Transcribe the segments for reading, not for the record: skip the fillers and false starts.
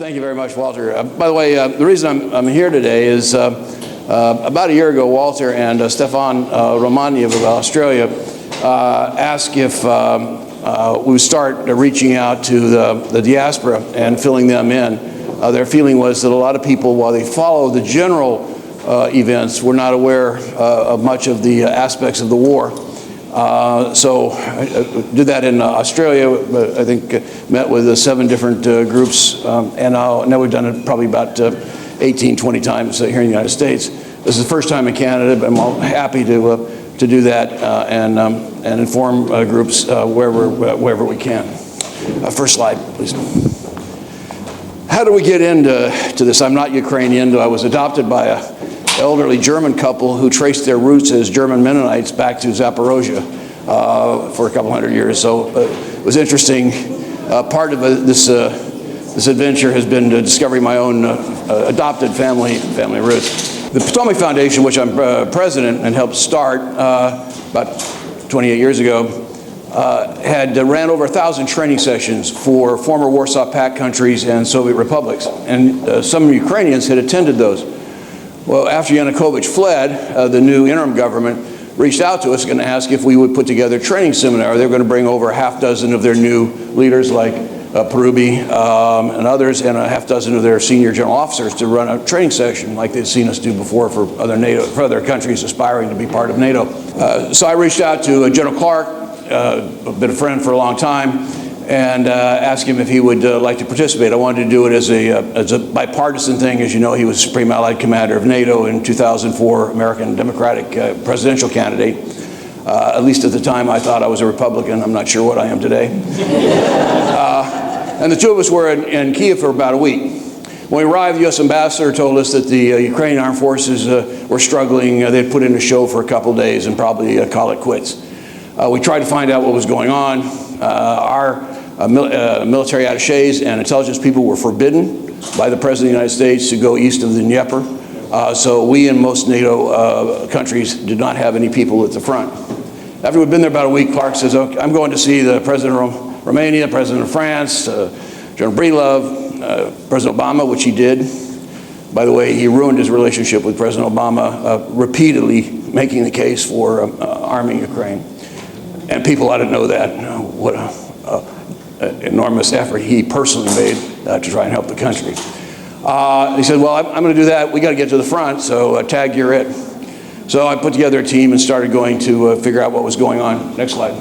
Thank you very much, Walter. By the way, the reason I'm here today is about a year ago, Walter and Stefan Romaniev of Australia asked if we would start reaching out to the diaspora and filling them in. Their feeling was that a lot of people, while they follow the general events, were not aware of much of the aspects of the war. So I did that in Australia. I think met with 7 different groups, and now we've done it probably about 18, 20 times here in the United States. This is the first time in Canada, but I'm happy to do that and inform groups wherever we can. First slide, please. How do we get into this? I'm not Ukrainian. I was adopted by an elderly German couple who traced their roots as German Mennonites back to Zaporozhye for a couple hundred years. So it was interesting. Part of this adventure has been discovering my own adopted family roots. The Potomac Foundation, which I'm president and helped start about 28 years ago, had ran over 1,000 training sessions for former Warsaw Pact countries and Soviet republics. And some Ukrainians had attended those. Well, after Yanukovych fled, the new interim government reached out to us and asked if we would put together a training seminar. They were going to bring over a half dozen of their new leaders like Parubi and others, and a half dozen of their senior general officers to run a training session like they'd seen us do before for other countries aspiring to be part of NATO. So I reached out to General Clark, been a friend for a long time, and asked him if he would like to participate. I wanted to do it as a bipartisan thing. As you know, he was Supreme Allied Commander of NATO in 2004, American Democratic presidential candidate. At least at the time, I thought I was a Republican. I'm not sure what I am today. And the two of us were in Kiev for about a week. When we arrived, the U.S. ambassador told us that the Ukrainian armed forces were struggling. They'd put in a show for a couple days and probably call it quits. We tried to find out what was going on. Our military attachés and intelligence people were forbidden by the President of the United States to go east of the Dnieper. So we and most NATO countries did not have any people at the front. After we'd been there about a week, Clark says, okay, I'm going to see the President of Romania, President of France, General Breedlove, President Obama, which he did. By the way, he ruined his relationship with President Obama, repeatedly making the case for arming Ukraine. And people ought to know that, what an enormous effort he personally made to try and help the country. He said, well, I'm going to do that. We got to get to the front, so tag, you're it. So I put together a team and started going to figure out what was going on. Next slide.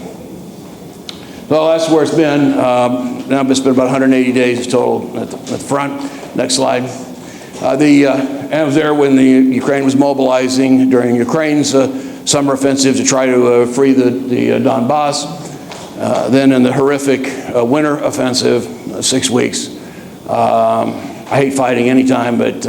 So that's where it's been. Now it's been about 180 days total at the front. Next slide. And I was there when the Ukraine was mobilizing during Ukraine's summer offensive to try to free the Donbass. Then in the horrific winter offensive, 6 weeks. I hate fighting anytime, but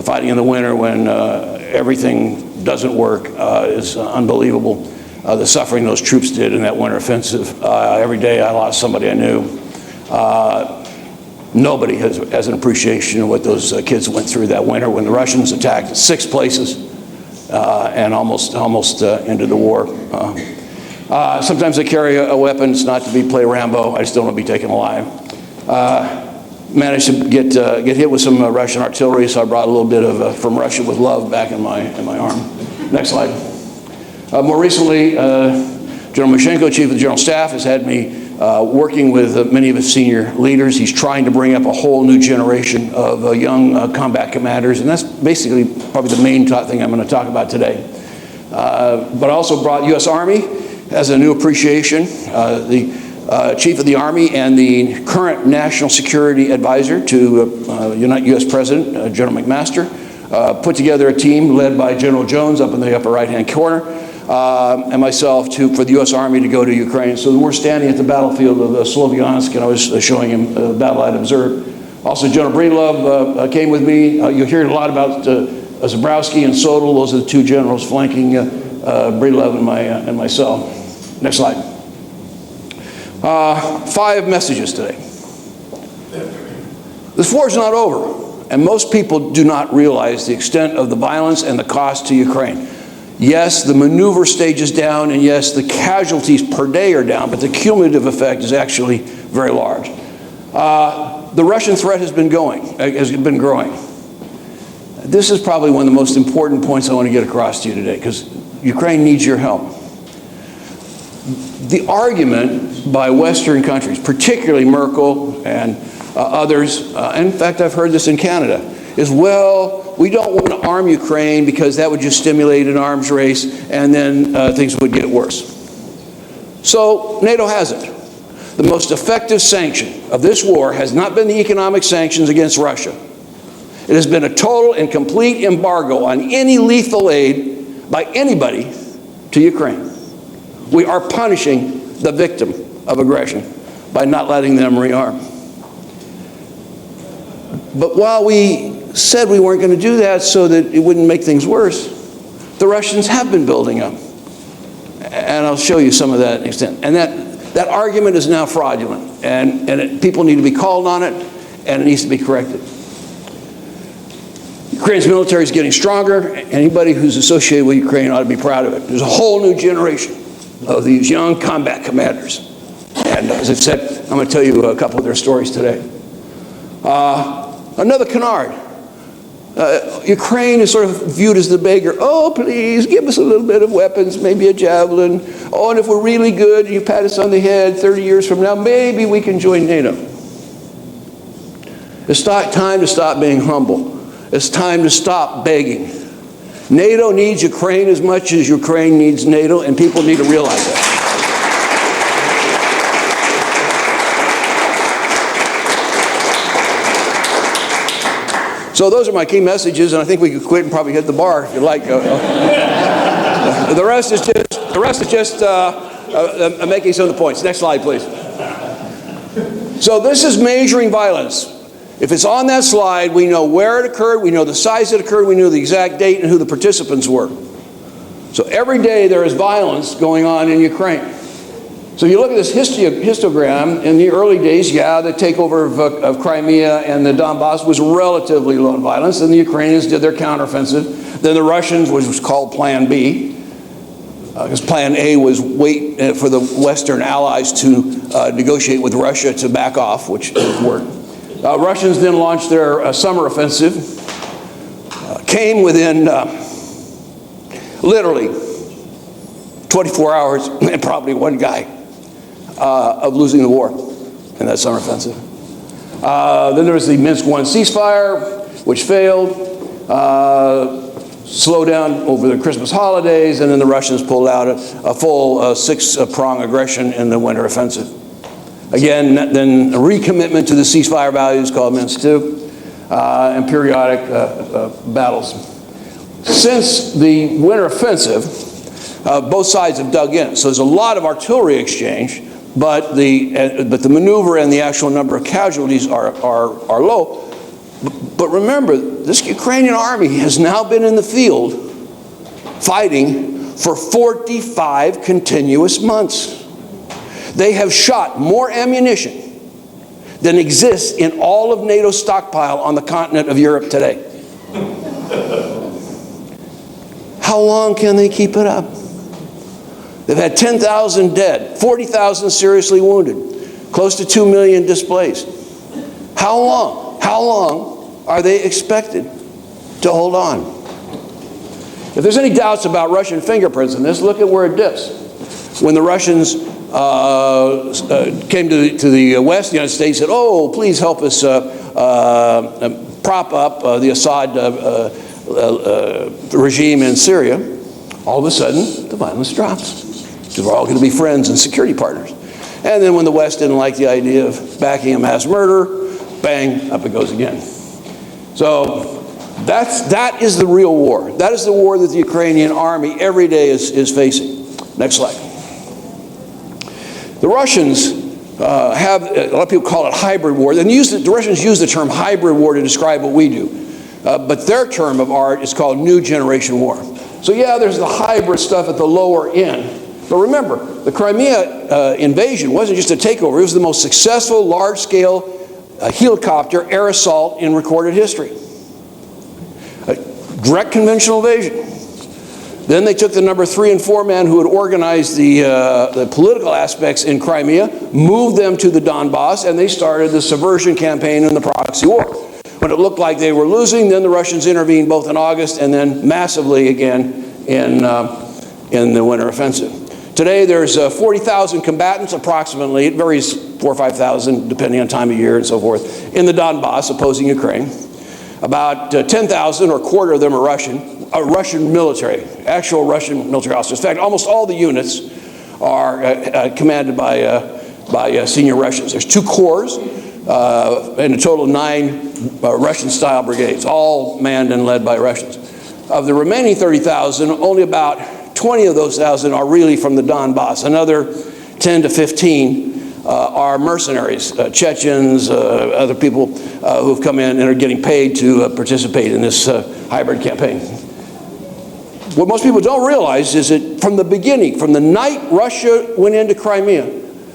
fighting in the winter when everything doesn't work is unbelievable. The suffering those troops did in that winter offensive. Every day I lost somebody I knew. Nobody has an appreciation of what those kids went through that winter when the Russians attacked 6 places and almost ended the war. Sometimes I carry a weapon. It's not to play Rambo. I just don't want to be taken alive. Managed to get hit with some Russian artillery, so I brought a little bit of From Russia with Love back in my arm. Next slide. More recently, General Mashenko, Chief of the General Staff, has had me working with many of his senior leaders. He's trying to bring up a whole new generation of young combat commanders, and that's basically probably the main thing I'm going to talk about today. But I also brought U.S. Army as a new appreciation. The Chief of the Army and the current National Security Advisor to U.S. President, General McMaster, put together a team led by General Jones up in the upper right-hand corner, and myself for the U.S. Army to go to Ukraine. So we're standing at the battlefield of Sloviansk, and I was showing him the battle I'd observed. Also, General Breedlove came with me. You'll hear a lot about Zabrowski and Sodal. Those are the 2 generals flanking Breedlove and myself. Next slide. 5 messages today. This war is not over, and most people do not realize the extent of the violence and the cost to Ukraine. Yes, the maneuver stage is down, and yes, the casualties per day are down, but the cumulative effect is actually very large. The Russian threat has been growing. This is probably one of the most important points I want to get across to you today, because Ukraine needs your help. The argument by Western countries, particularly Merkel and others, in fact, I've heard this in Canada, is, well, we don't want to arm Ukraine because that would just stimulate an arms race and then things would get worse. So NATO hasn't. The most effective sanction of this war has not been the economic sanctions against Russia. It has been a total and complete embargo on any lethal aid by anybody to Ukraine. We are punishing the victim of aggression by not letting them rearm. But while we said we weren't going to do that so that it wouldn't make things worse, the Russians have been building up. And I'll show you some of that extent. And that argument is now fraudulent. And people need to be called on it, and it needs to be corrected. Ukraine's military is getting stronger. Anybody who's associated with Ukraine ought to be proud of it. There's a whole new generation of these young combat commanders. And as I've said, I'm going to tell you a couple of their stories today. Another canard. Ukraine is sort of viewed as the beggar. Oh, please, give us a little bit of weapons, maybe a javelin. Oh, and if we're really good, you pat us on the head 30 years from now, maybe we can join NATO. It's time to stop being humble. It's time to stop begging. NATO needs Ukraine as much as Ukraine needs NATO, and people need to realize that. So those are my key messages, and I think we could quit and probably hit the bar if you like. The rest is just making some of the points. Next slide, please. So this is measuring violence. If it's on that slide, we know where it occurred, we know the size it occurred, we know the exact date and who the participants were. So every day there is violence going on in Ukraine. So you look at this histogram, in the early days, the takeover of Crimea and the Donbass was relatively low in violence, and the Ukrainians did their counteroffensive. Then the Russians, which was called Plan B, because Plan A was wait for the Western allies to negotiate with Russia to back off, which worked. Russians then launched their summer offensive, came within literally 24 hours and probably one guy of losing the war in that summer offensive. Then there was the Minsk I ceasefire, which failed, slowed down over the Christmas holidays, and then the Russians pulled out a full six-prong aggression in the winter offensive. Again, then a recommitment to the ceasefire values called Minsk II, and periodic battles. Since the winter offensive, both sides have dug in. So there's a lot of artillery exchange, but the maneuver and the actual number of casualties are low. But remember, this Ukrainian army has now been in the field fighting for 45 continuous months. They have shot more ammunition than exists in all of NATO's stockpile on the continent of Europe today. How long can they keep it up? They've had 10,000 dead, 40,000 seriously wounded, close to 2 million displaced. How long are they expected to hold on? If there's any doubts about Russian fingerprints in this, look at where it dips. When the Russians came to the West, the United States said, oh, please help us prop up the Assad regime in Syria. All of a sudden, the violence drops. Because we're all going to be friends and security partners. And then when the West didn't like the idea of backing a mass murder, bang, up it goes again. So that is the real war. That is the war that the Ukrainian army every day is facing. Next slide. The Russians have, a lot of people call it hybrid war. The Russians use the term hybrid war to describe what we do. But their term of art is called new generation war. So yeah, there's the hybrid stuff at the lower end. But remember, the Crimea invasion wasn't just a takeover. It was the most successful, large-scale helicopter air assault in recorded history. A direct conventional invasion. Then they took the number 3 and 4 men who had organized the political aspects in Crimea, moved them to the Donbass, and they started the subversion campaign and the proxy war. When it looked like they were losing, then the Russians intervened both in August and then massively again in the winter offensive. Today there's 40,000 combatants approximately, it varies 4,000 or 5,000 depending on time of year and so forth, in the Donbass opposing Ukraine. About 10,000 or a quarter of them are Russian military, actual Russian military officers. In fact, almost all the units are commanded by senior Russians. There's 2 corps and a total of 9 Russian-style brigades, all manned and led by Russians. Of the remaining 30,000, only about 20 of those 1,000 are really from the Donbass. Another 10 to 15 are mercenaries, Chechens, other people who've come in and are getting paid to participate in this hybrid campaign. What most people don't realize is that from the beginning, from the night Russia went into Crimea,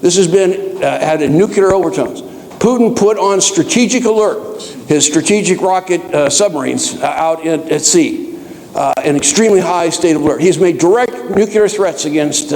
this has been had nuclear overtones. Putin put on strategic alert his strategic rocket submarines out at sea, an extremely high state of alert. He's made direct nuclear threats against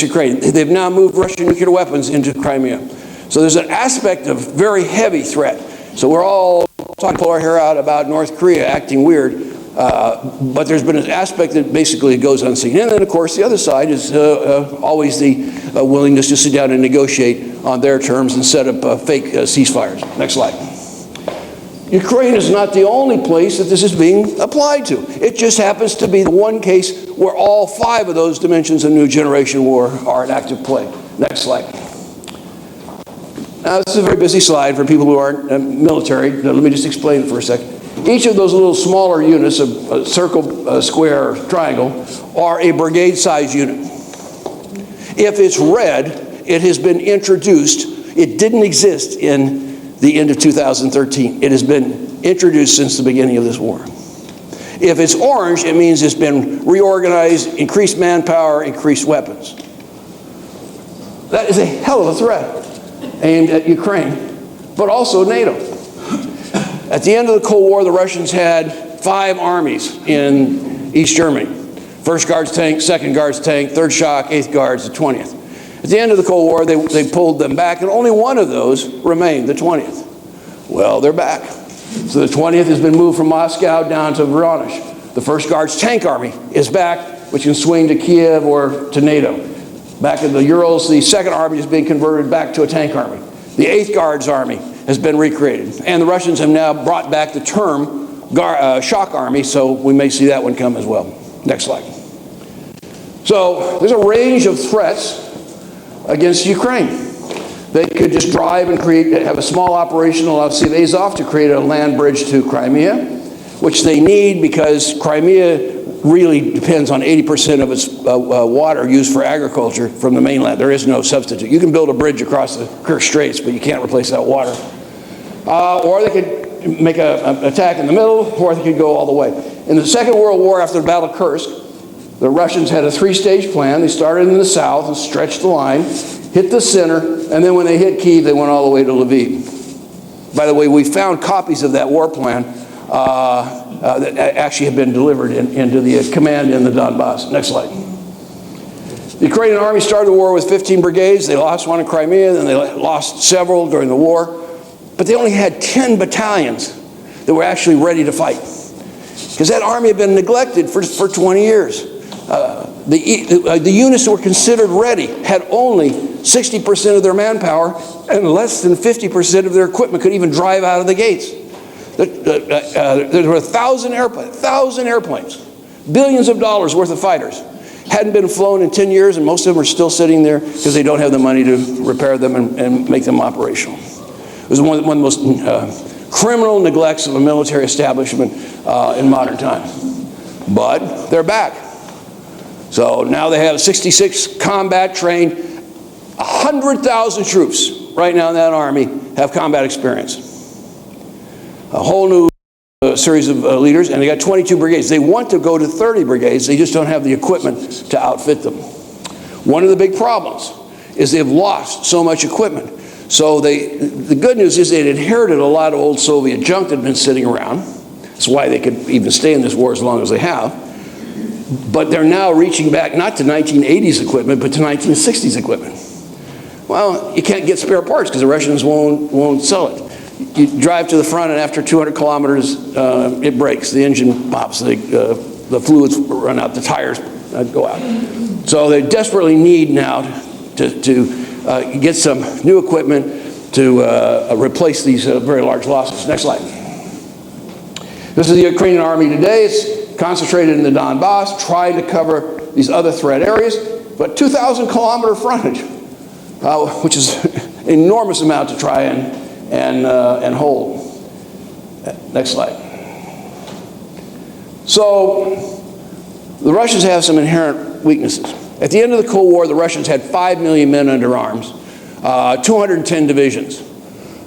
Ukraine. They've now moved Russian nuclear weapons into Crimea. So there's an aspect of very heavy threat. So we're all talking, pull our hair out about North Korea acting weird, but there's been an aspect that basically goes unseen. And then, of course, the other side is always the willingness to sit down and negotiate on their terms and set up fake ceasefires. Next slide. Ukraine is not the only place that this is being applied to. It just happens to be the one case where all 5 of those dimensions of New Generation War are in active play. Next slide. Now, this is a very busy slide for people who aren't military. Now, let me just explain it for a second. Each of those little smaller units, a circle, square, triangle, are a brigade-sized unit. If it's red, it has been introduced. It didn't exist in the end of 2013. It has been introduced since the beginning of this war. If it's orange, it means it's been reorganized, increased manpower, increased weapons. That is a hell of a threat aimed at Ukraine, but also NATO. At the end of the Cold War, the Russians had 5 armies in East Germany. 1st Guards Tank, 2nd Guards Tank, 3rd Shock, 8th Guards, the 20th. At the end of the Cold War, they pulled them back, and only one of those remained, the 20th. Well, they're back. So the 20th has been moved from Moscow down to Voronezh. The 1st Guards Tank Army is back, which can swing to Kiev or to NATO. Back in the Urals, the 2nd Army is being converted back to a tank army. The 8th Guards Army has been recreated. And the Russians have now brought back the term Shock Army, so we may see that one come as well. Next slide. So there's a range of threats against Ukraine. They could just drive and have a small operational out of Azov to create a land bridge to Crimea, which they need because Crimea really depends on 80% of its water used for agriculture from the mainland. There is no substitute. You can build a bridge across the Kerch Straits, but you can't replace that water. Or they could make an attack in the middle, or they could go all the way. In the Second World War, after the Battle of Kursk, the Russians had a 3-stage plan. They started in the south and stretched the line, hit the center, and then when they hit Kyiv, they went all the way to Lviv. By the way, we found copies of that war plan that actually have been delivered into the command in the Donbass. Next slide. The Ukrainian army started the war with 15 brigades. They lost one in Crimea, then they lost several during the war. But they only had 10 battalions that were actually ready to fight. Because that army had been neglected for 20 years. The units that were considered ready had only 60% of their manpower, and less than 50% of their equipment could even drive out of the gates. There were 1,000 airplanes, billions of dollars worth of fighters. Hadn't been flown in 10 years, and most of them are still sitting there because they don't have the money to repair them and make them operational. It was one of the most criminal neglects of a military establishment in modern times. But they're back. So now they have 66 combat trained, 100,000 troops right now in that army have combat experience. A whole new series of leaders, and they got 22 brigades. They want to go to 30 brigades, they just don't have the equipment to outfit them. One of the big problems is they've lost so much equipment. So the good news is they'd inherited a lot of old Soviet junk that had been sitting around. That's why they could even stay in this war as long as they have. But they're now reaching back not to 1980s equipment, but to 1960s equipment. Well, you can't get spare parts because the Russians won't sell it. You drive to the front, and after 200 kilometers, it breaks. The engine pops. The fluids run out. The tires go out. So they desperately need now to get some new equipment to replace these very large losses. Next slide. This is the Ukrainian army today. It's concentrated in the Donbass, trying to cover these other threat areas, but 2,000 kilometer frontage, which is an enormous amount to try and hold. Next slide. So the Russians have some inherent weaknesses. At the end of the Cold War, the Russians had 5 million men under arms, 210 divisions.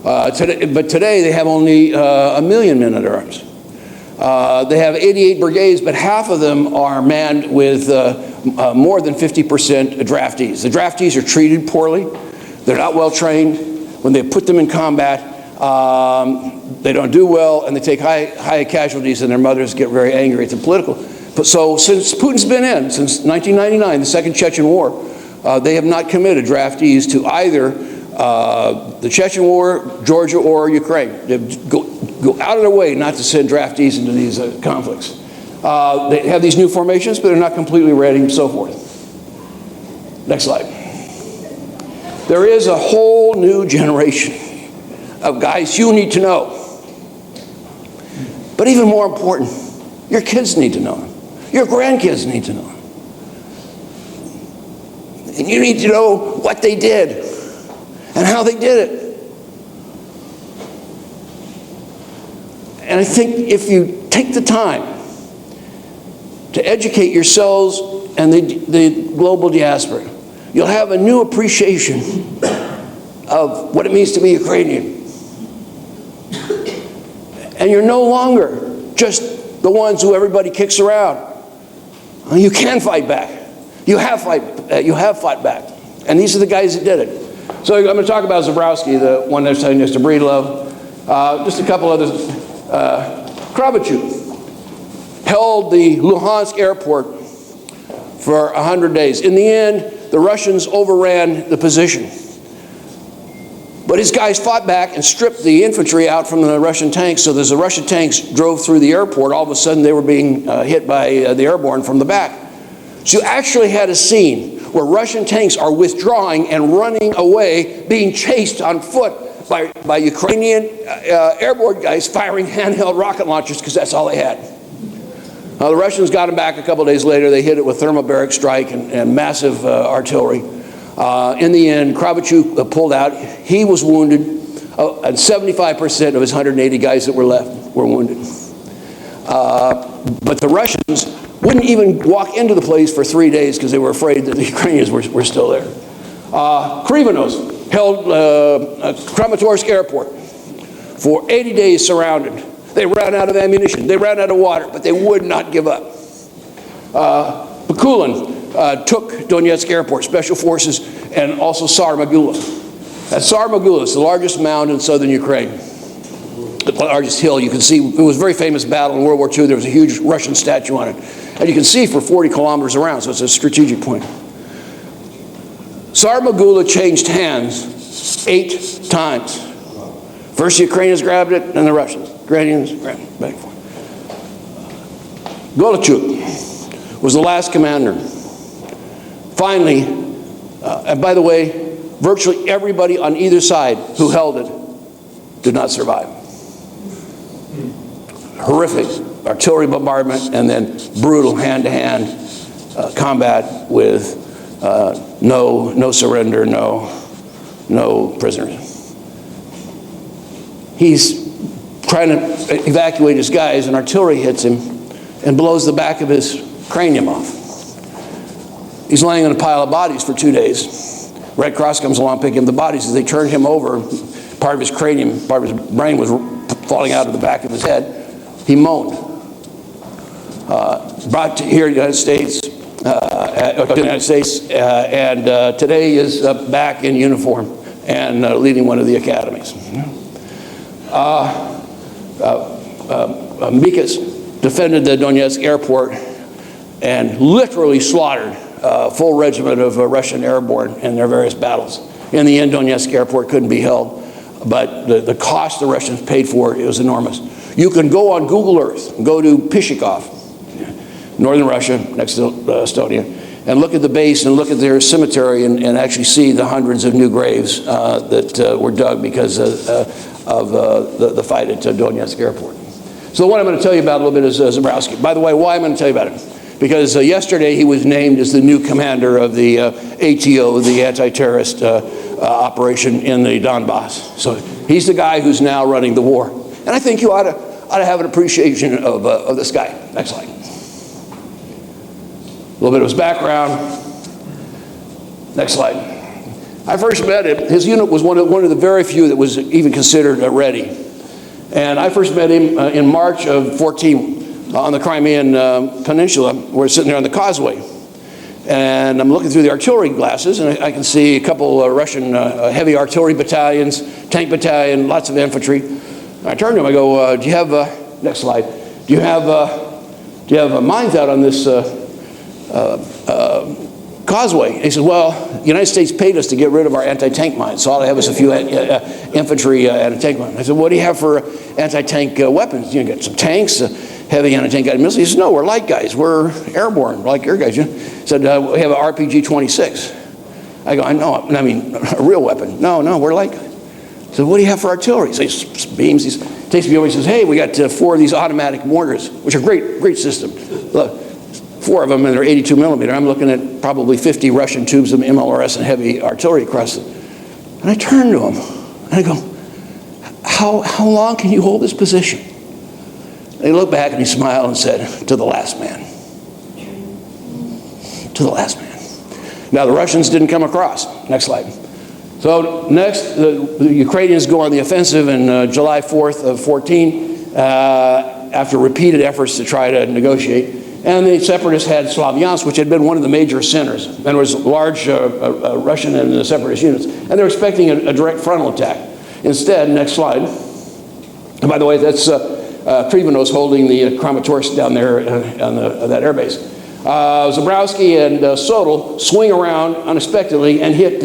But today they have only 1 million men under arms. They have 88 brigades, but half of them are manned with more than 50% draftees. The draftees are treated poorly. They're not well trained. When they put them in combat, they don't do well, and they take high casualties, and their mothers get very angry. It's a political. But so since Putin's been in, since 1999, the Second Chechen War, they have not committed draftees to either the Chechen War, Georgia, or Ukraine. They go out of their way not to send draftees into these conflicts. They have these new formations, but they're not completely ready, and so forth. Next slide. There is a whole new generation of guys you need to know. But even more important, your kids need to know them. Your grandkids need to know them. And you need to know what they did and how they did it. And I think if you take the time to educate yourselves and the global diaspora, you'll have a new appreciation of what it means to be Ukrainian. And you're no longer just the ones who everybody kicks around. You can fight back. You have fought back. And these are the guys that did it. So I'm going to talk about Zabrowski, the one that's telling us to breed love. Just a couple others. Kravchuk held the Luhansk airport for 100 days. In the end, the Russians overran the position. But his guys fought back and stripped the infantry out from the Russian tanks, so as the Russian tanks drove through the airport, all of a sudden they were being hit by the airborne from the back. So you actually had a scene where Russian tanks are withdrawing and running away, being chased on foot by Ukrainian airborne guys firing handheld rocket launchers because that's all they had. The Russians got him back a couple days later. They hit it with thermobaric strike and massive artillery. In the end, Kravchuk pulled out. He was wounded, and 75% of his 180 guys that were left were wounded. But the Russians wouldn't even walk into the place for 3 days because they were afraid that the Ukrainians were still there. Krivonos held Kramatorsk airport for 80 days surrounded. They ran out of ammunition. They ran out of water, but they would not give up. Bakulin took Donetsk airport, special forces, and also Tsar-Magula. At Tsar-Magula, it's the largest mound in southern Ukraine, the largest hill. You can see, it was a very famous battle in World War II. There was a huge Russian statue on it. And you can see for 40 kilometers around, so it's a strategic point. Tsar-Magula changed hands 8 times. First the Ukrainians grabbed it, then the Russians. Ukrainians grabbed it, back and forth. Golachuk was the last commander. Finally, and by the way, virtually everybody on either side who held it did not survive. Horrific artillery bombardment and then brutal hand-to-hand combat with no surrender, no prisoners. He's trying to evacuate his guys, and artillery hits him and blows the back of his cranium off. He's laying on a pile of bodies for 2 days. Red Cross comes along picking up the bodies. As they turned him over, part of his cranium, part of his brain was falling out of the back of his head. He moaned. Brought here to the United States, and today is back in uniform and leading one of the academies. Mikas defended the Donetsk airport and literally slaughtered a full regiment of Russian airborne in their various battles. In the end, Donetsk airport couldn't be held, but the cost the Russians paid for it was enormous. You can go on Google Earth, go to Pishikov, northern Russia, next to Estonia, and look at the base and look at their cemetery and actually see the hundreds of new graves that were dug because of the fight at Donetsk airport. So what I'm going to tell you about a little bit is Zabrowski. By the way, why I'm going to tell you about him? Because yesterday he was named as the new commander of the ATO, the anti-terrorist operation in the Donbass. So he's the guy who's now running the war. And I think you ought to have an appreciation of this guy. Next slide. A little bit of his background. Next slide. I first met him. His unit was one of the very few that was even considered ready. And I first met him in March of 14 on the Crimean Peninsula. We're sitting there on the causeway. And I'm looking through the artillery glasses, and I can see a couple Russian heavy artillery battalions, tank battalion, lots of infantry. I turned to him. I go, "Do you have next slide? Do you have mines out on this causeway?" And he said, "Well, the United States paid us to get rid of our anti-tank mines, so all I have is a few infantry anti-tank mines." I said, "What do you have for anti-tank weapons? You get some tanks, heavy anti-tank guided missiles?" He said, "No, we're light guys. We're airborne, like your guys." He said, "We have an RPG-26. I go, "I know. I mean, a real weapon." "No, we're light guys." So what do you have for artillery? So he beams. He takes me over. He says, "Hey, we got 4 of these automatic mortars, which are great system. Look, 4 of them, and they're 82 millimeter. I'm looking at probably 50 Russian tubes of MLRS and heavy artillery across it." And I turned to him and I go, how long can you hold this position?" And he looked back and he smiled and said, "To the last man. To the last man." Now the Russians didn't come across. Next slide. So next, the Ukrainians go on the offensive in July 4th of 14 after repeated efforts to try to negotiate. And the separatists had Slavyansk, which had been one of the major centers. And there was large Russian and separatist units. And they were expecting a direct frontal attack. Instead, next slide. And by the way, that's Krivonos holding the Kramatorsk down there on that airbase. Zabrowski and Sodal swing around unexpectedly and hit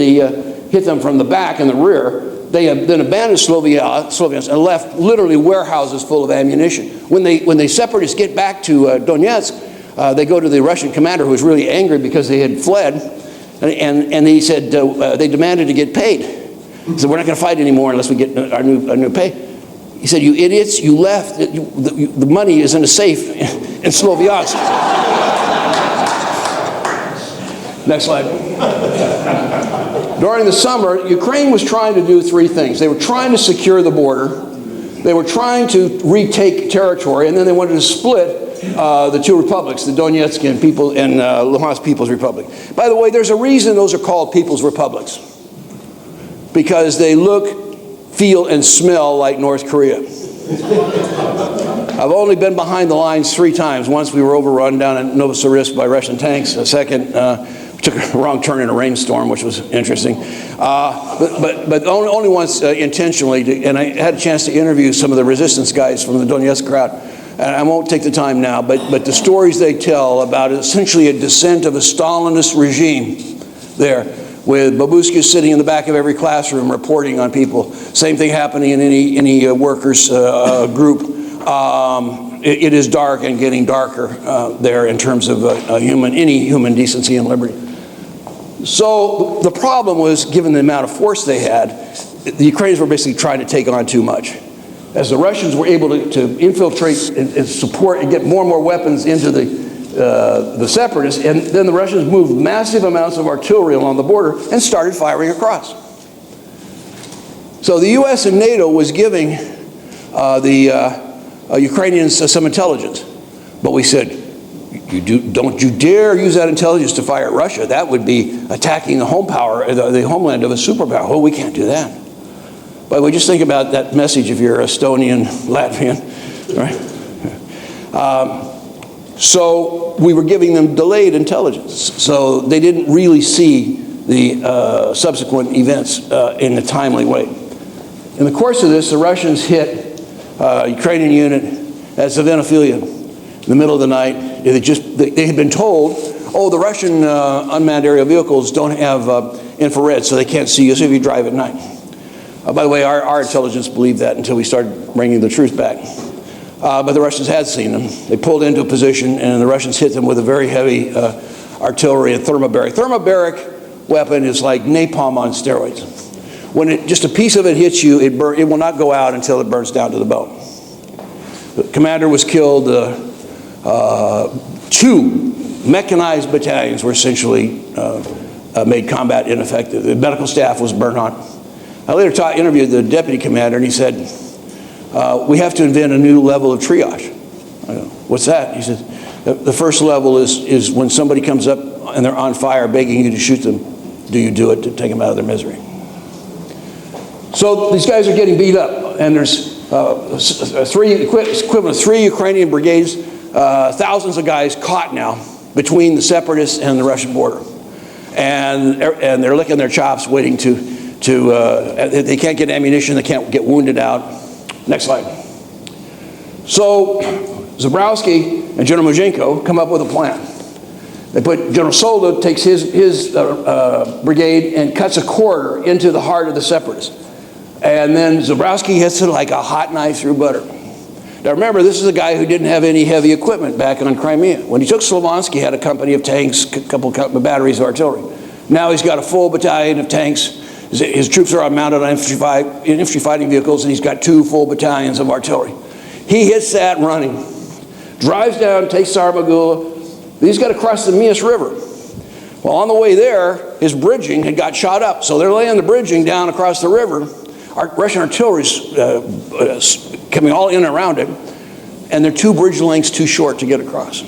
them from the back and the rear. They then abandoned Sloviansk and left literally warehouses full of ammunition. When the separatists get back to Donetsk, they go to the Russian commander, who was really angry because they had fled, and he said they demanded to get paid. He said, "We're not going to fight anymore unless we get our new pay." He said, "You idiots, you left. The money is in a safe in Sloviansk." Next slide. During the summer, Ukraine was trying to do 3 things. They were trying to secure the border. They were trying to retake territory, and then they wanted to split the 2 republics, the Donetsk and Luhansk People's Republic. By the way, there's a reason those are called People's Republics. Because they look, feel, and smell like North Korea. I've only been behind the lines 3 times. Once we were overrun down in Novosibirsk by Russian tanks. A second, took a wrong turn in a rainstorm, which was interesting. But only once intentionally, and I had a chance to interview some of the resistance guys from the Donetsk crowd. And I won't take the time now, but the stories they tell about essentially a descent of a Stalinist regime there, with babushkas sitting in the back of every classroom reporting on people. Same thing happening in any workers group. It is dark and getting darker there in terms of any human decency and liberty. So the problem was, given the amount of force they had, the Ukrainians were basically trying to take on too much. As the Russians were able to infiltrate and support and get more and more weapons into the separatists, and then the Russians moved massive amounts of artillery along the border and started firing across. So the U.S. and NATO was giving the Ukrainians some intelligence, but we said, don't you dare use that intelligence to fire at Russia. That would be attacking the the homeland of a superpower. Oh, we can't do that. By the way, just think about that message if you're Estonian, Latvian, right? So we were giving them delayed intelligence. So they didn't really see the subsequent events in a timely way. In the course of this, the Russians hit a Ukrainian unit at Zavenophilia in the middle of the night, they had been told, oh, the Russian unmanned aerial vehicles don't have infrared, so they can't see you, so if you drive at night. By the way, our intelligence believed that until we started bringing the truth back. But the Russians had seen them. They pulled into a position, and the Russians hit them with a very heavy artillery and thermobaric. Thermobaric weapon is like napalm on steroids. When just a piece of it hits you, it will not go out until it burns down to the bone. The commander was killed. 2 mechanized battalions were essentially made combat ineffective. The medical staff was burned on. I later interviewed the deputy commander, and he said, we have to invent a new level of triage. I go, what's that? He said, the first level is when somebody comes up and they're on fire begging you to shoot them. Do you do it to take them out of their misery? So these guys are getting beat up, and there's equivalent of 3 Ukrainian brigades, thousands of guys caught now between the separatists and the Russian border. And they're licking their chops waiting they can't get ammunition, they can't get wounded out. Next slide. So Zabrowski and General Muzhenko come up with a plan. They put, General Solda takes his brigade and cuts a corridor into the heart of the separatists. And then Zabrowski hits it like a hot knife through butter. Now remember, this is a guy who didn't have any heavy equipment back on Crimea. When he took Luhansk, he had a company of tanks, a couple of batteries of artillery. Now he's got a full battalion of tanks. His troops are mounted on infantry fighting vehicles, and he's got 2 full battalions of artillery. He hits that running, drives down, takes Sarmagula. He's got to cross the Mias River. Well, on the way there, his bridging had got shot up, so they're laying the bridging down across the river. Russian artillery's coming all in and around it, and they're 2 bridge lengths too short to get across.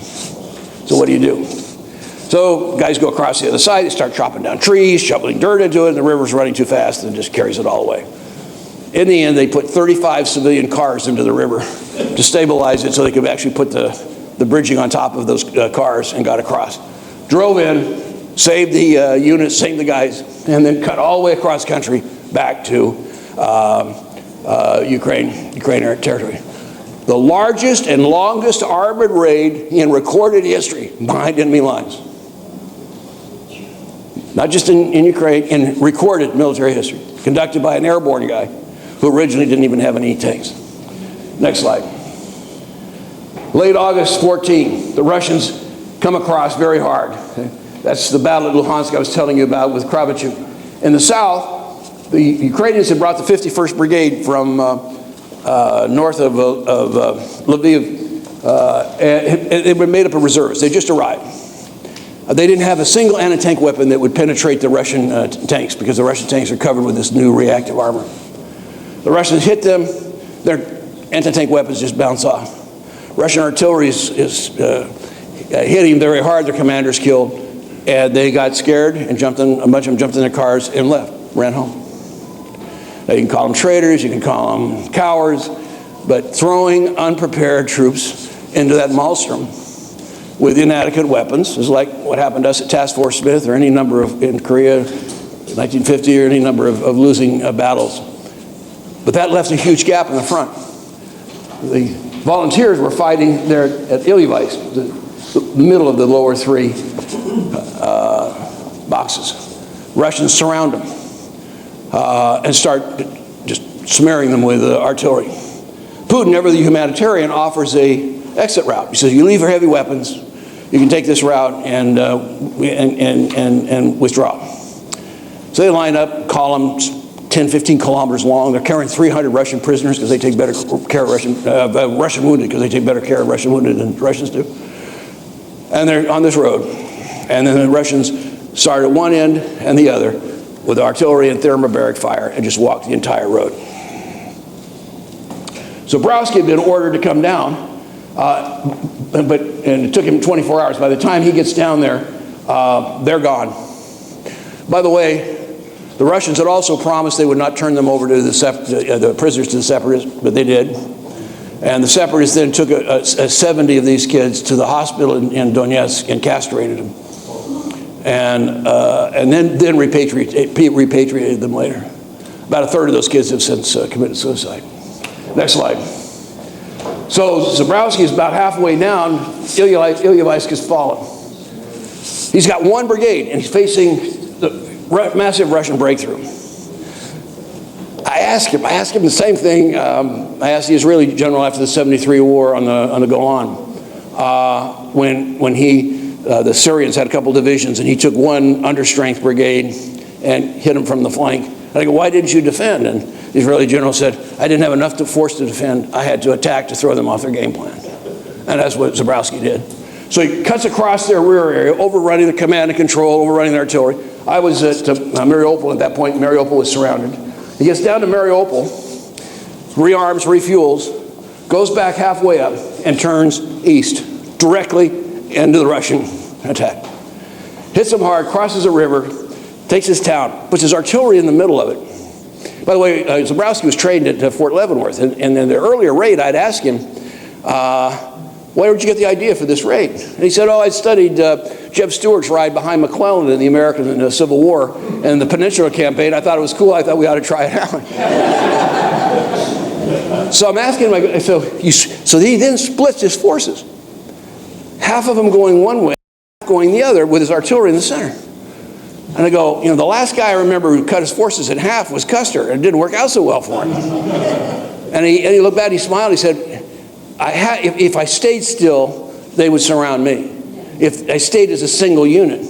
So what do you do? So guys go across the other side, they start chopping down trees, shoveling dirt into it, and the river's running too fast and just carries it all away. In the end, they put 35 civilian cars into the river to stabilize it so they could actually put the bridging on top of those cars and got across. Drove in, saved the units, saved the guys, and then cut all the way across country back to Ukrainian territory. The largest and longest armored raid in recorded history behind enemy lines. Not just in Ukraine, in recorded military history, conducted by an airborne guy who originally didn't even have any tanks. Next slide. Late August 14, the Russians come across very hard. That's the battle at Luhansk I was telling you about with Kravchuk. In the south, the Ukrainians had brought the 51st Brigade from north of Lviv, and they were made up of reserves. They just arrived. They didn't have a single anti-tank weapon that would penetrate the Russian tanks, because the Russian tanks are covered with this new reactive armor. The Russians hit them, their anti-tank weapons just bounce off. Russian artillery is hitting very hard, their commander's killed, and they got scared and jumped in, a bunch of them jumped in their cars and left, ran home. Now you can call them traitors, you can call them cowards, but throwing unprepared troops into that maelstrom with inadequate weapons is like what happened to us at Task Force Smith or any number of, in Korea, 1950, or any number of losing battles. But that left a huge gap in the front. The volunteers were fighting there at Ilyevsk, the middle of the lower 3 boxes. Russians surround them and start just smearing them with artillery. Putin, ever the humanitarian, offers a exit route. He says, you leave your heavy weapons, you can take this route and withdraw. So they line up, columns 10, 15 kilometers long. They're carrying 300 Russian prisoners because they take better care of Russian wounded, because they take better care of Russian wounded than Russians do. And they're on this road. And then the Russians start at one end and the other with artillery and thermobaric fire and just walk the entire road. So Zabrowski had been ordered to come down, and it took him 24 hours. By the time he gets down there, they're gone. By the way, the Russians had also promised they would not turn them over to the prisoners to the separatists, but they did. And the separatists then took 70 of these kids to the hospital in Donetsk and castrated them. And then repatriated them later. About a third of those kids have since committed suicide. Next slide. So Zabrowski is about halfway down. Ilyevsk has fallen. He's got one brigade, and he's facing the massive Russian breakthrough. I asked him the same thing. I asked the Israeli general after the '73 war on the Golan, when the Syrians had a couple divisions, and he took one understrength brigade and hit them from the flank. And I go, why didn't you defend? And the Israeli general said, I didn't have enough force to defend. I had to attack to throw them off their game plan. And that's what Zabrowski did. So he cuts across their rear area, overrunning the command and control, overrunning the artillery. I was at Mariupol at that point. Mariupol was surrounded. He gets down to Mariupol, rearms, refuels, goes back halfway up, and turns east, directly into the Russian attack. Hits them hard, crosses a river, takes his town, puts his artillery in the middle of it. By the way, Zabrowski was trained at Fort Leavenworth, and in the earlier raid, I'd asked him, where did you get the idea for this raid? And he said, I studied Jeb Stuart's ride behind McClellan in the American Civil War and the Peninsula Campaign. I thought it was cool. I thought we ought to try it out. So I'm asking him, so he then splits his forces. Half of them going one way, half going the other, with his artillery in the center. And I go, the last guy I remember who cut his forces in half was Custer, and it didn't work out so well for him. And he looked back, he smiled, he said, if I stayed still, they would surround me. If I stayed as a single unit,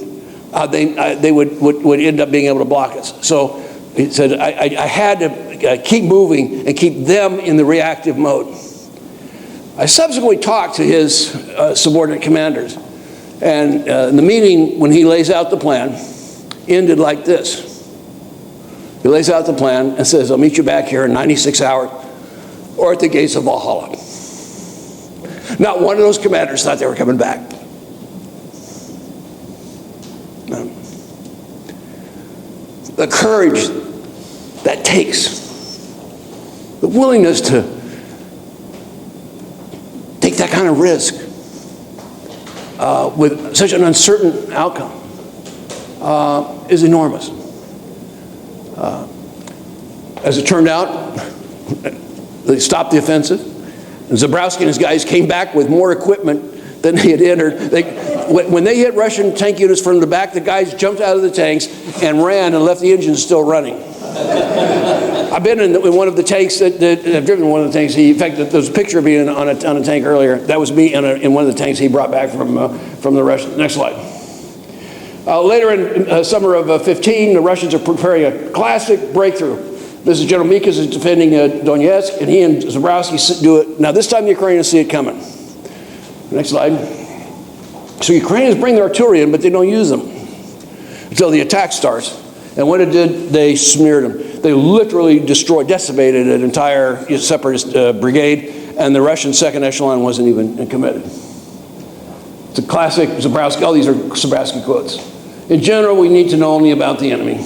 they would end up being able to block us. So he said, I had to keep moving and keep them in the reactive mode. I subsequently talked to his subordinate commanders, and the meeting, when he lays out the plan, ended like this. He lays out the plan and says, I'll meet you back here in 96 hours or at the gates of Valhalla. Not one of those commanders thought they were coming back. No. The courage that takes, the willingness to take that kind of risk with such an uncertain outcome is enormous. As it turned out, they stopped the offensive. And Zabrowski and his guys came back with more equipment than they had entered. When they hit Russian tank units from the back, the guys jumped out of the tanks and ran and left the engines still running. I've been in one of the tanks I've driven one of the tanks. In fact, there was a picture of me on a tank earlier. That was me in one of the tanks he brought back from the Russians. Next slide. Later in summer of 15, the Russians are preparing a classic breakthrough. This is General Mikas is defending Donetsk, and he and Zabrowski do it. Now, this time the Ukrainians see it coming. Next slide. So Ukrainians bring their artillery in, but they don't use them until the attack starts. And when it did, they smeared them. They literally decimated an entire separatist brigade, and the Russian second echelon wasn't even committed. It's a classic Zabrowski. All these are Zabrowski quotes. In general, we need to know only about the enemy,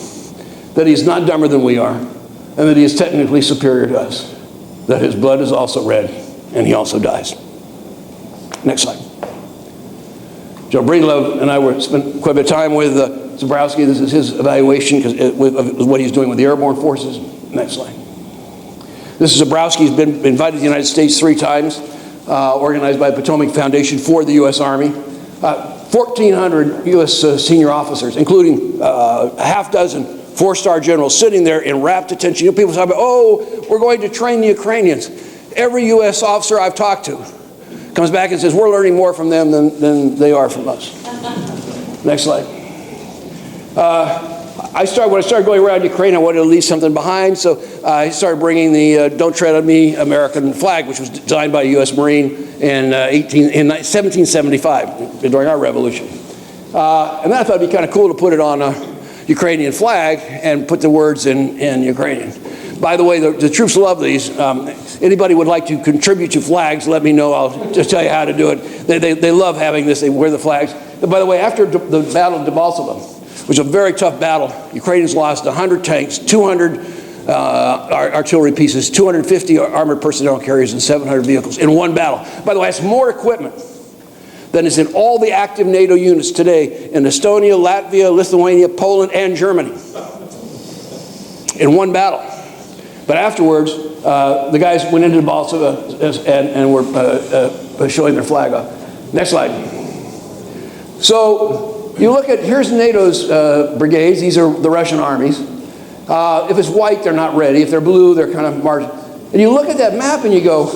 that he's not dumber than we are, and that he is technically superior to us, that his blood is also red, and he also dies. Next slide. Joe Breedlove and I spent quite a bit of time with Zabrowski. This is his evaluation of what he's doing with the airborne forces. Next slide. This is Zabrowski. He's been invited to the United States 3 times, organized by the Potomac Foundation for the U.S. Army. 1,400 U.S. Senior officers, including a half dozen 4-star generals sitting there in rapt attention. People talk about, we're going to train the Ukrainians. Every U.S. officer I've talked to comes back and says, we're learning more from them than they are from us. Next slide. When I started going around Ukraine, I wanted to leave something behind, so I started bringing the Don't Tread on Me American flag, which was designed by a U.S. Marine in 1775, during our revolution. And then I thought it'd be kind of cool to put it on a Ukrainian flag and put the words in Ukrainian. By the way, the troops love these. Anybody would like to contribute to flags, let me know. I'll just tell you how to do it. They love having this. They wear the flags. But by the way, after the Battle of Debaltseve, which was a very tough battle, Ukrainians lost 100 tanks, 200 artillery pieces, 250 armored personnel carriers, and 700 vehicles in one battle. By the way, that's more equipment than is in all the active NATO units today in Estonia, Latvia, Lithuania, Poland, and Germany in one battle. But afterwards, the guys went into the Balsava and were showing their flag up. Next slide. So you look at, here's NATO's brigades. These are the Russian armies. If it's white, they're not ready. If they're blue, they're kind of marching. And you look at that map and you go,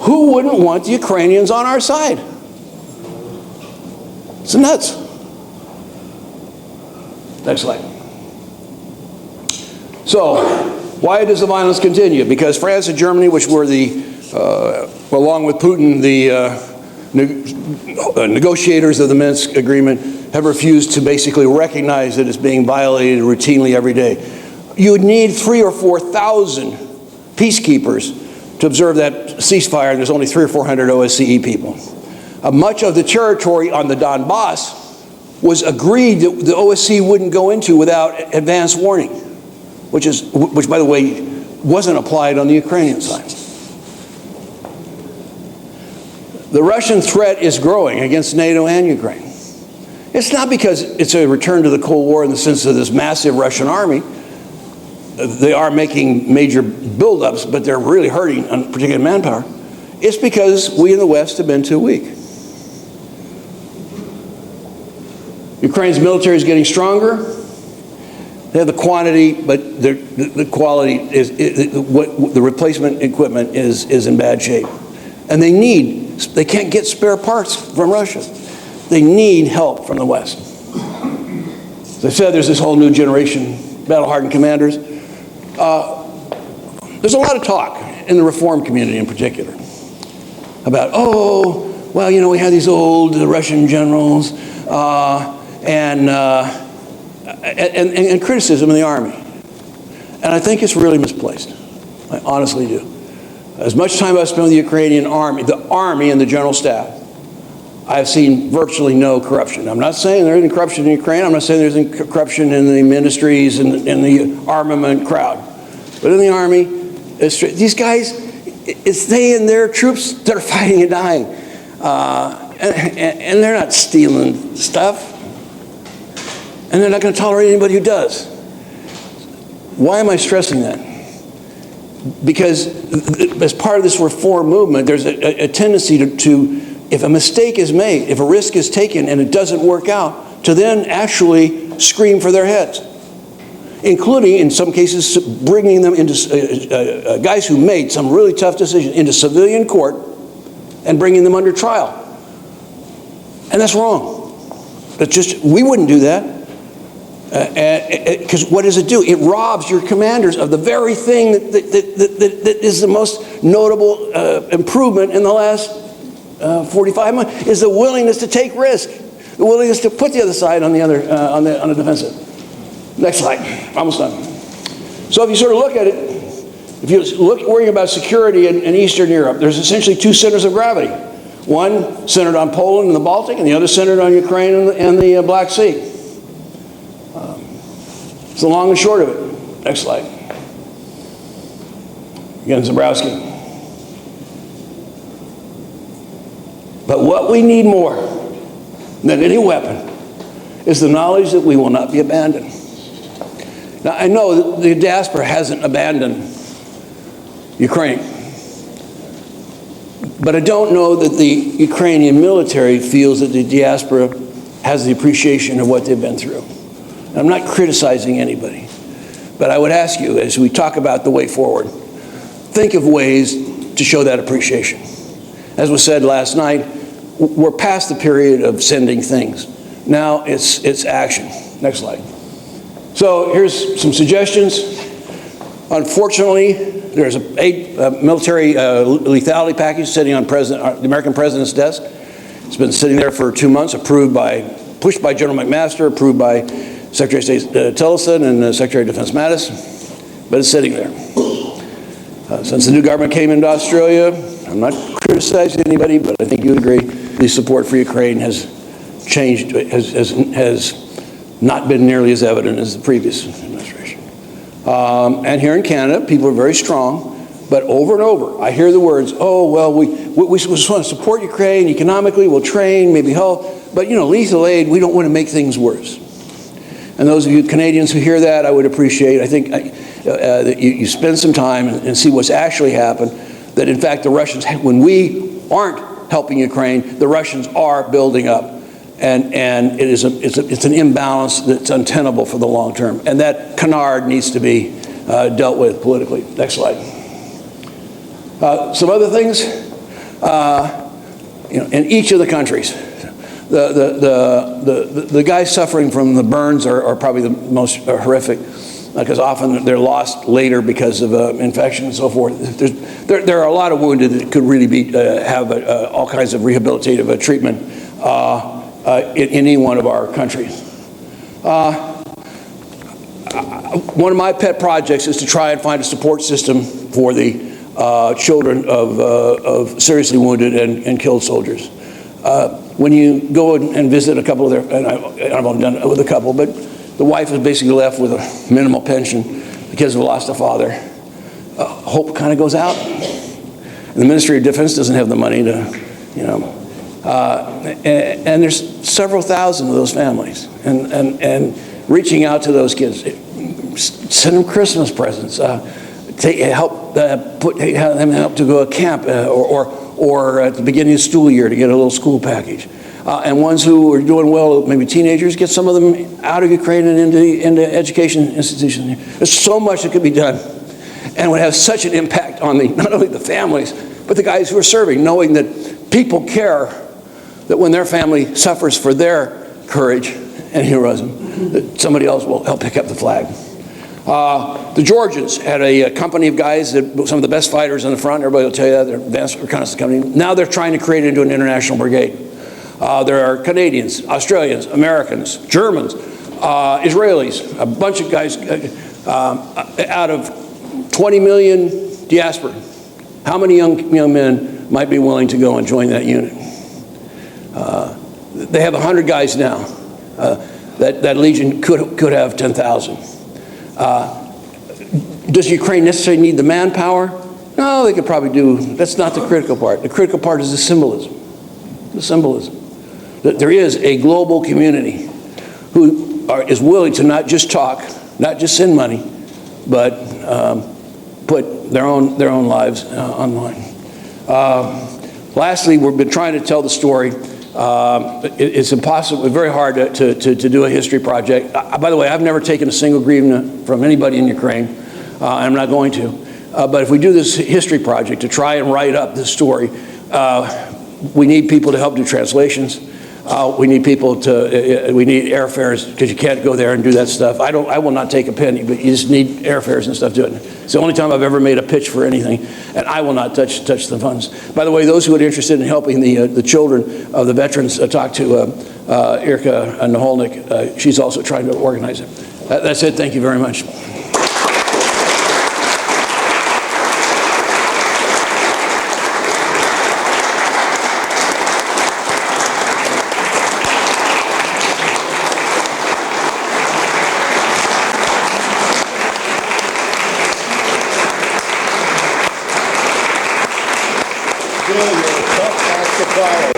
who wouldn't want the Ukrainians on our side? It's nuts. Next slide. So, why does the violence continue? Because France and Germany, which were the, along with Putin, the negotiators of the Minsk agreement, have refused to basically recognize that it's being violated routinely every day. You would need 3,000 or 4,000 peacekeepers to observe that ceasefire, and there's only 300 or 400 OSCE people. Much of the territory on the Donbass was agreed that the OSCE wouldn't go into without advance warning, which, by the way, wasn't applied on the Ukrainian side. The Russian threat is growing against NATO and Ukraine. It's not because it's a return to the Cold War in the sense of this massive Russian army. They are making major buildups, but they're really hurting on particular manpower. It's because we in the West have been too weak. Ukraine's military is getting stronger. They have the quantity, but the quality is, the replacement equipment is in bad shape. And they can't get spare parts from Russia. They need help from the West. As I said, there's this whole new generation, battle-hardened commanders. There's a lot of talk in the reform community in particular about, oh, well, you know, we have these old Russian generals and criticism of the army. And I think it's really misplaced. I honestly do. As much time I've spent with the Ukrainian army, and the general staff, I've seen virtually no corruption. I'm not saying there isn't corruption in Ukraine. I'm not saying there isn't corruption in the ministries and in the armament crowd. But in the army, these guys, it's they and their troops that are fighting and dying. And they're not stealing stuff. And they're not going to tolerate anybody who does. Why am I stressing that? Because as part of this reform movement, there's a tendency to, if a mistake is made, if a risk is taken and it doesn't work out, to then actually scream for their heads, including, in some cases, bringing them into guys who made some really tough decisions into civilian court and bringing them under trial. And that's wrong. That's just, we wouldn't do that. Because what does it do? It robs your commanders of the very thing that is the most notable improvement in the last 45 months, is the willingness to take risk, the willingness to put the other side on the defensive. Next slide. Almost done. So if you sort of look at it, if you look worrying about security in Eastern Europe, there's essentially two centers of gravity. One centered on Poland and the Baltic, and the other centered on Ukraine and the Black Sea. It's the long and short of it. Next slide. Again, Zabrowski. But what we need more than any weapon is the knowledge that we will not be abandoned. Now, I know that the Diaspora hasn't abandoned Ukraine. But I don't know that the Ukrainian military feels that the Diaspora has the appreciation of what they've been through. I'm not criticizing anybody, but I would ask you, as we talk about the way forward, think of ways to show that appreciation. As was said last night, we're past the period of sending things. Now it's action. Next slide. So here's some suggestions. Unfortunately, there's a military lethality package sitting on the American president's desk. It's been sitting there for 2 months, pushed by General McMaster, approved by Secretary of State Tillerson and Secretary of Defense Mattis, but it's sitting there. Since the new government came into Australia, I'm not criticizing anybody, but I think you would agree, the support for Ukraine has changed, has not been nearly as evident as the previous administration. And here in Canada, people are very strong, but over and over, I hear the words, oh, well, we just want to support Ukraine economically, we'll train, maybe help, but, you know, lethal aid, we don't want to make things worse. And those of you Canadians who hear that, I would appreciate. I think that you spend some time and see what's actually happened, that in fact the Russians, when we aren't helping Ukraine, the Russians are building up. And it's an imbalance that's untenable for the long term. And that canard needs to be dealt with politically. Next slide. Some other things, in each of the countries, the guys suffering from the burns are probably the most horrific, because often they're lost later because of infection and so forth. There are a lot of wounded that could really be have all kinds of rehabilitative treatment in any one of our countries. One of my pet projects is to try and find a support system for the children of seriously wounded and killed soldiers. When you go and visit a couple of their, and I've only done it with a couple, but the wife is basically left with a minimal pension because of lost a father. Hope kind of goes out. And the Ministry of Defense doesn't have the money to, and there's several thousand of those families. And reaching out to those kids, send them Christmas presents, help have them help to go to camp, or at the beginning of the school year to get a little school package. And ones who are doing well, maybe teenagers, get some of them out of Ukraine and into education institutions. There's so much that could be done, and would have such an impact on not only the families, but the guys who are serving, knowing that people care that when their family suffers for their courage and heroism, that somebody else will help pick up the flag. The Georgians had a company of guys, that some of the best fighters on the front. Everybody will tell you that. They're advanced reconnaissance company. Now they're trying to create it into an international brigade. There are Canadians, Australians, Americans, Germans, Israelis, a bunch of guys out of 20 million diaspora. How many young men might be willing to go and join that unit? They have 100 guys now. That legion could have 10,000. Does Ukraine necessarily need the manpower? No, they could probably do. That's not the critical part. The critical part is the symbolism. The symbolism. That there is a global community who is willing to not just talk, not just send money, but put their own lives online. Lastly, we've been trying to tell the story. It's impossible, very hard to do a history project. By the way, I've never taken a single hryvnia from anybody in Ukraine. I'm not going to. But if we do this history project to try and write up this story, we need people to help do translations. We need people we need airfares, because you can't go there and do that stuff. I will not take a penny, but you just need airfares and stuff to it. It's the only time I've ever made a pitch for anything, and I will not touch the funds. By the way, those who are interested in helping the children of the veterans, talk to Irka Naholnik. She's also trying to organize it. That's it. Thank you very much. Tough act to follow.